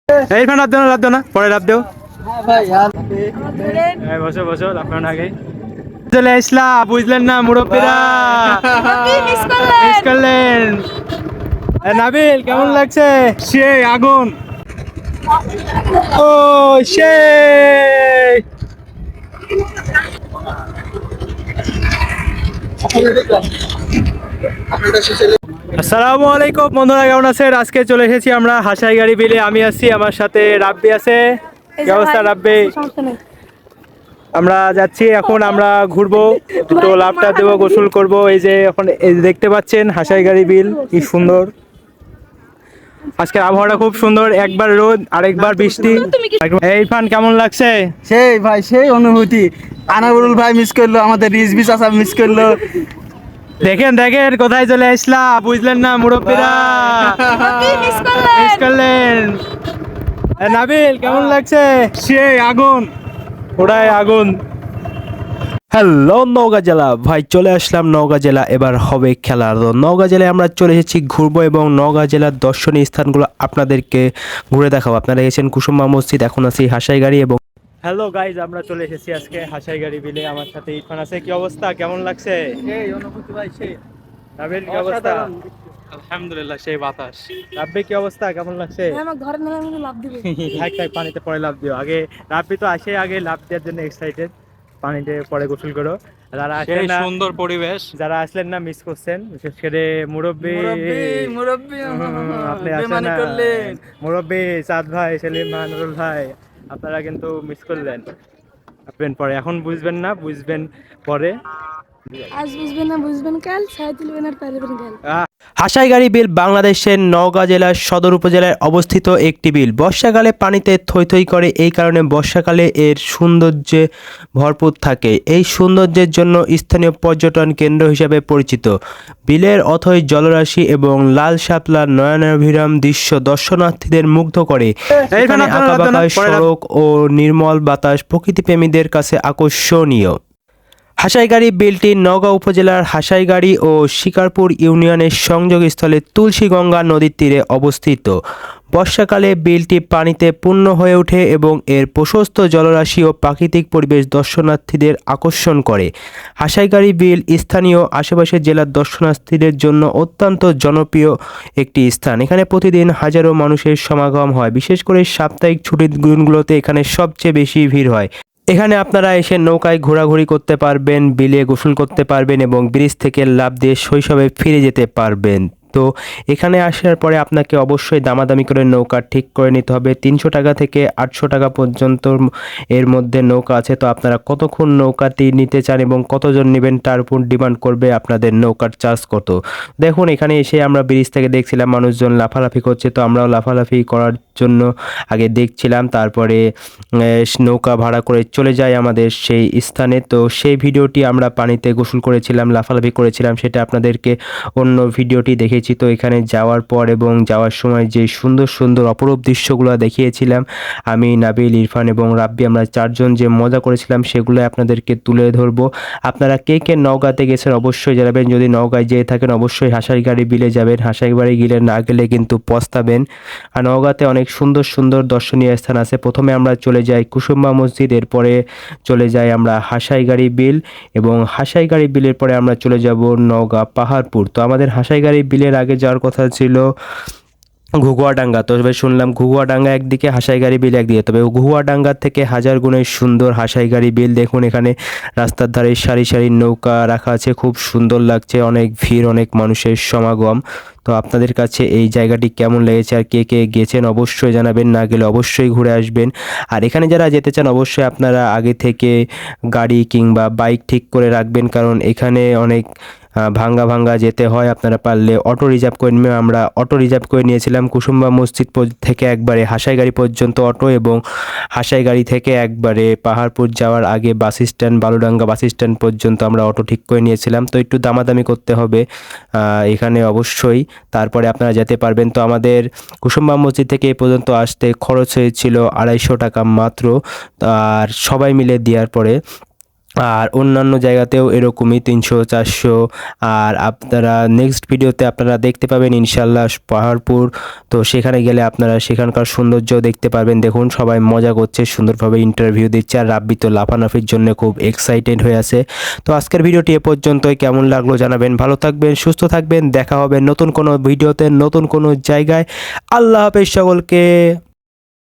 এই fan love দেও না পরে লাভ দেও। বসো বসো আপনার আগে চলে আসলা বুঝলেন না মুরব্বীরা মিস করলেন। নাবিল কেমন লাগছে? সেই আগুন ও সেই। আসসালামু আলাইকুম বন্ধুরা, কেমন আছেন? আজকে চলে এসেছি আমরা হাসাইগাড়ি বিলে। আমি আছি, আমার সাথে রাব্বি আছে। কি অবস্থা রাব্বি? আমরা যাচ্ছি এখন, আমরা ঘুরবো, তো লাভটা দেবো, গোসল করব। এই যে এখন দেখতে পাচ্ছেন হাসাইগাড়ি বিল কি সুন্দর। আজকে আবহাওয়াটা খুব সুন্দর, একবার রোদ আরেকবার বৃষ্টি। এই ফান কেমন লাগছে? সেই ভাই সেই অনুভূতি। আনাবুল ভাই মিস করলো, আমাদের রিজবি চাচা মিস করলো। দেখেন দেখেন কোথায় চলে আসলা বুঝলেন না মুরব্বীরা মিস করলেন। নাবিল কেমন লাগছে? সেই আগুন ওটাই আগুন। হ্যালো নওগাঁ জেলা ভাই, চলে আসলাম নওগাঁ জেলা, এবার হবে খেলা। তো নওগাঁ জেলায় আমরা চলে এসেছি ঘুরবো এবং নওগাঁ জেলার দর্শনীয় স্থানগুলো আপনাদেরকে ঘুরে দেখাবো। আপনারা গেছেন কুসুমা মসজিদ, এখন আছি হাসাইগাড়ি। এবং হ্যালো গাইজ, আমরা চলে এসেছি আজকে হাসাইগাড়ি বিলে। আমার সাথে ইরফান আছে। কি অবস্থা, কেমন লাগছে? সেই অনুভূতি ভাই সেই। নাবিল কি অবস্থা? আলহামদুলিল্লাহ সেই বাতাস। রাব্বি কি অবস্থা, কেমন লাগছে? আমার ঘরে নিলে আমি লাভ দিব। থাক থাক, পানিতে পরে লাভ দিও। আগে রাব্বি তো আসে, আগে লাভ দেওয়ার জন্য এক্সাইটেড। পানিতে পরে গোসল করো। যারা আসলেন না, সুন্দর পরিবেশ, যারা আসলেন না মিস করছেন, বিশেষ করে মুরব্বী মুরব্বি আপনি আসেন না, মুরব্বী চাঁদ ভাই, সেলিম মাহনুরুল ভাই, আপনারা কিন্তু মিস করলেন। আসবেন পরে, এখন বুঝবেন না, বুঝবেন পরে। আজ বুঝবেন না, বুঝবেন কাল, ছাই তুলবেন আর পারবেন কাল। হাসাইগাড়ি বিল বাংলাদেশের নওগাঁ জেলার সদর উপজেলায় অবস্থিত একটি বিল। বর্ষাকালে পানিতে থই থই করে, এই কারণে বর্ষাকালে এর সৌন্দর্যে ভরপুর থাকে। এই সৌন্দর্যের জন্য স্থানীয় পর্যটন কেন্দ্র হিসেবে পরিচিত। বিলের অথই জলরাশি এবং লাল শাপলা নয়নাভিরাম দৃশ্য দর্শনার্থীদের মুগ্ধ করে। এখানে আঁকাবাঁকা সড়ক ও নির্মল বাতাস প্রকৃতিপ্রেমীদের কাছে আকর্ষণীয়। হাসাইগাড়ি বিলটি নওগাঁ উপজেলার হাসাইগাড়ি ও শিকারপুর ইউনিয়নের সংযোগস্থলে তুলসীগঙ্গা নদীর তীরে অবস্থিত। বর্ষাকালে বিলটি পানিতে পূর্ণ হয়ে ওঠে এবং এর প্রশস্ত জলরাশি ও প্রাকৃতিক পরিবেশ দর্শনার্থীদের আকর্ষণ করে। হাসাইগাড়ি বিল স্থানীয় আশেপাশের জেলার দর্শনার্থীদের জন্য অত্যন্ত জনপ্রিয় একটি স্থান। এখানে প্রতিদিন হাজারো মানুষের সমাগম হয়, বিশেষ করে সাপ্তাহিক ছুটির দিনগুলোতে এখানে সবচেয়ে বেশি ভিড় হয়। এখানে আপনারা এসে নৌকায় ঘোরাঘুরি করতে পারবেন, বিলে গোসল করতে পারবেন এবং ব্রিজ থেকে লাফ দিয়ে শৈশবে ফিরে যেতে পারবেন। তো এখানে আসার পরে আপনাকে অবশ্যই দামাদামি করে নৌকা ঠিক করে নিতে হবে। 300 টাকা থেকে 800 টাকা পর্যন্ত এর মধ্যে নৌকা আছে। তো আপনারা কতক্ষণ নৌকাটি নিতে চান এবং কতজন নেবেন তার উপর ডিমান্ড করবে আপনাদের নৌকার চার্জ কত। দেখুন এখানে এসে আমরা ব্রিজ থেকে দেখছিলাম মানুষজন লাফালাফি করছে, তো আমরাও লাফালাফি করার জন্য আগে দেখছিলাম, তারপরে নৌকা ভাড়া করে চলে যাই আমাদের সেই স্থানে। তো সেই ভিডিওটি আমরা পানিতে গোসল করেছিলাম, লাফালাফি করেছিলাম, সেটা আপনাদেরকে অন্য ভিডিওটি দেখেছি। তো এখানে যাওয়ার পর এবং যাওয়ার সময় যে সুন্দর সুন্দর অপরূপ দৃশ্যগুলো দেখিয়েছিলাম, আমি, নাবিল, ইরফান এবং রাব্বি, আমরা চারজন যে মজা করেছিলাম সেগুলো আপনাদেরকে তুলে ধরবো। আপনারা কে কে নওগাঁতে গেছেন অবশ্যই জানাবেন। যদি নওগাঁয় যেয়ে থাকেন অবশ্যই হাসাইগাড়ি বিলে যাবেন। হাসাইগাড়ি বিলে না গেলে কিন্তু পস্তাবেন। আর নওগাঁতে অনেক সুন্দর সুন্দর দর্শনীয় স্থান আছে। প্রথমে আমরা চলে যাই কুসুমা মসজিদ, এরপরে চলে যাই আমরা হাসাইগাড়ি বিল এবং হাসাইগাড়ি বিলের পরে আমরা চলে যাব নওগাঁ পাহাড়পুর। তো আমাদের হাসাইগাড়ি বিলের আগে যাওয়ার কথা ছিল ঘুঘুয়াডাঙ্গা। তবে শুনলাম ঘুঘুয়াডাঙ্গা একদিকে, হাসাইগাড়ি বিল একদিকে। তবে ঘুঘুয়াডাঙ্গা থেকে হাজার গুণের সুন্দর হাসাইগাড়ি বিল। দেখুন এখানে রাস্তার ধারে সারি সারি নৌকা রাখা আছে, খুব সুন্দর লাগছে, অনেক ভিড়, অনেক মানুষের সমাগম। তো আপনাদের কাছে এই জায়গাটি কেমন লেগেছে আর কে কে গেছেন অবশ্যই জানাবেন, না গেলে অবশ্যই ঘুরে আসবেন। আর এখানে যারা যেতে চান অবশ্যই আপনারা আগে থেকে গাড়ি কিংবা বাইক ঠিক করে রাখবেন, কারণ এখানে অনেক ভাঙ্গা ভাঙ্গা যেতে হয়। আপনারা পারলে অটো রিজার্ভ করে নেবেন। আমরা অটো রিজার্ভ করে নিয়েছিলাম কুসুমবা মসজিদ থেকে একবারে হাসাইগাড়ি পর্যন্ত অটো, এবং হাসাইগাড়ি থেকে একবারে পাহাড়পুর যাওয়ার আগে bus stand, Baludanga bus stand পর্যন্ত আমরা অটো ঠিক করে নিয়েছিলাম। তো একটু দামাদামি করতে হবে এখানে অবশ্যই, তারপরে আপনারা যেতে পারবেন। তো আমাদের কুসুমবা মসজিদ থেকে এই পর্যন্ত আসতে খরচ হয়েছিল 250 টাকা মাত্র। আর সবাই মিলে দেওয়ার পরে আর অন্যান্য জায়গাতেও এরকমই 300-400। আর আপনারা নেক্সট ভিডিওতে আপনারা দেখতে পাবেন ইনশাল্লাহ পাহাড়পুর। তো সেখানে গেলে আপনারা সেখানকার সৌন্দর্য দেখতে পারবেন। দেখুন সবাই মজা করছে, সুন্দরভাবে ইন্টারভিউ দিচ্ছে, আর রাব্বি তো লাফালাফির জন্য খুব এক্সাইটেড হয়ে আছে। তো আজকের ভিডিওটি এ পর্যন্তই, কেমন লাগলো জানাবেন। ভালো থাকবেন, সুস্থ থাকবেন, দেখা হবে নতুন কোনো ভিডিওতে, নতুন কোনো জায়গায়। আল্লাহ হাফেজ সকলকে।